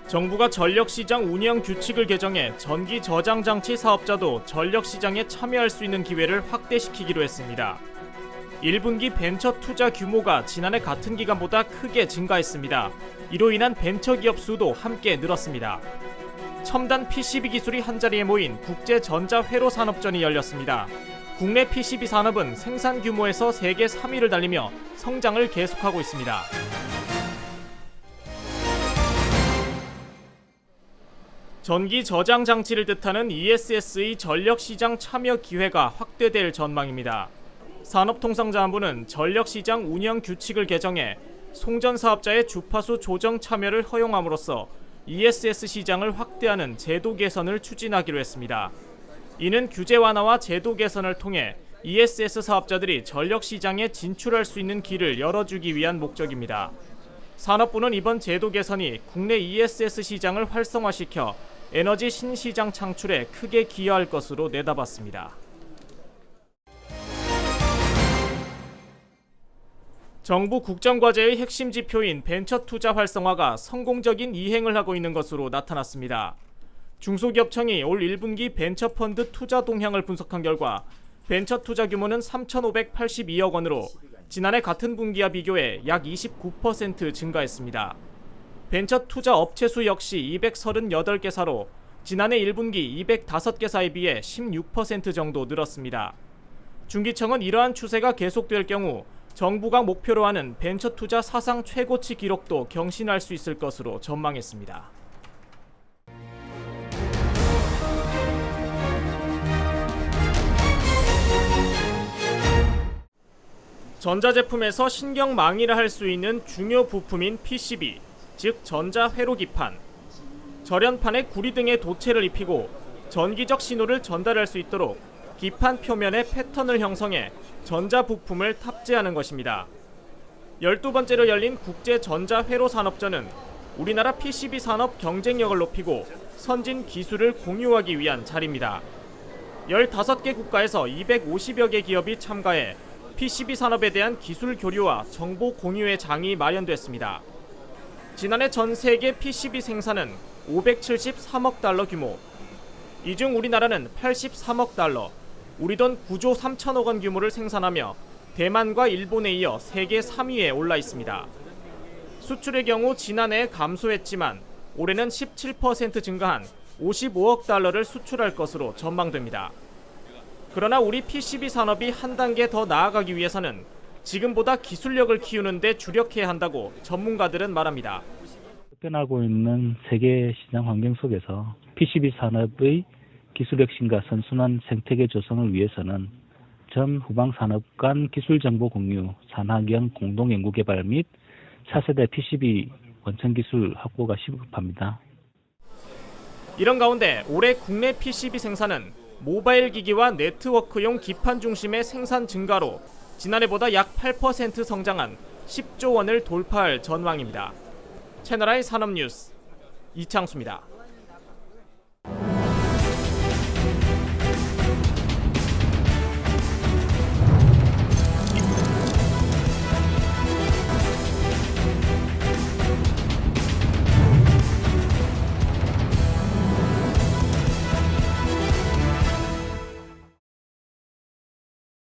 정부가 전력시장 운영 규칙을 개정해 전기 저장 장치 사업자도 전력시장에 참여할 수 있는 기회를 확대시키기로 했습니다. 1분기 벤처 투자 규모가 지난해 같은 기간보다 크게 증가했습니다. 이로 인한 벤처기업 수도 함께 늘었습니다. 첨단 PCB 기술이 한자리에 모인 국제전자회로산업전이 열렸습니다. 국내 PCB 산업은 생산 규모에서 세계 3위를 달리며 성장을 계속하고 있습니다. 전기 저장 장치를 뜻하는 ESS의 전력시장 참여 기회가 확대될 전망입니다. 산업통상자원부는 전력시장 운영 규칙을 개정해 송전사업자의 주파수 조정 참여를 허용함으로써 ESS 시장을 확대하는 제도 개선을 추진하기로 했습니다. 이는 규제 완화와 제도 개선을 통해 ESS 사업자들이 전력시장에 진출할 수 있는 길을 열어주기 위한 목적입니다. 산업부는 이번 제도 개선이 국내 ESS 시장을 활성화시켜 에너지 신시장 창출에 크게 기여할 것으로 내다봤습니다. 정부 국정과제의 핵심 지표인 벤처 투자 활성화가 성공적인 이행을 하고 있는 것으로 나타났습니다. 중소기업청이 올 1분기 벤처펀드 투자 동향을 분석한 결과 벤처 투자 규모는 3,582억 원으로 지난해 같은 분기와 비교해 약 29% 증가했습니다. 벤처 투자 업체 수 역시 238개사로 지난해 1분기 205개사에 비해 16% 정도 늘었습니다. 중기청은 이러한 추세가 계속될 경우 정부가 목표로 하는 벤처 투자 사상 최고치 기록도 경신할 수 있을 것으로 전망했습니다. 전자제품에서 신경망이라 할 수 있는 중요 부품인 PCB, 즉 전자회로기판. 절연판에 구리 등의 도체를 입히고 전기적 신호를 전달할 수 있도록 기판 표면에 패턴을 형성해 전자부품을 탑재하는 것입니다. 12번째로 열린 국제전자회로산업전은 우리나라 PCB 산업 경쟁력을 높이고 선진 기술을 공유하기 위한 자리입니다. 15개 국가에서 250여 개 기업이 참가해 PCB 산업에 대한 기술 교류와 정보 공유의 장이 마련됐습니다. 지난해 전 세계 PCB 생산은 573억 달러 규모, 이 중 우리나라는 83억 달러, 우리 돈 9조 3천억 원 규모를 생산하며 대만과 일본에 이어 세계 3위에 올라 있습니다. 수출의 경우 지난해 감소했지만 올해는 17% 증가한 55억 달러를 수출할 것으로 전망됩니다. 그러나 우리 PCB 산업이 한 단계 더 나아가기 위해서는 지금보다 기술력을 키우는 데 주력해야 한다고 전문가들은 말합니다. 변하고 있는 세계 시장 환경 속에서 PCB 산업의 기술 혁신과 선순환 생태계 조성을 위해서는 전 후방 산업 간 기술 정보 공유, 산학연 공동 연구 개발 및 차세대 PCB 원천 기술 확보가 시급합니다. 이런 가운데 올해 국내 PCB 생산은 모바일 기기와 네트워크용 기판 중심의 생산 증가로 지난해보다 약 8% 성장한 10조 원을 돌파할 전망입니다. 채널I 산업뉴스 이창수입니다.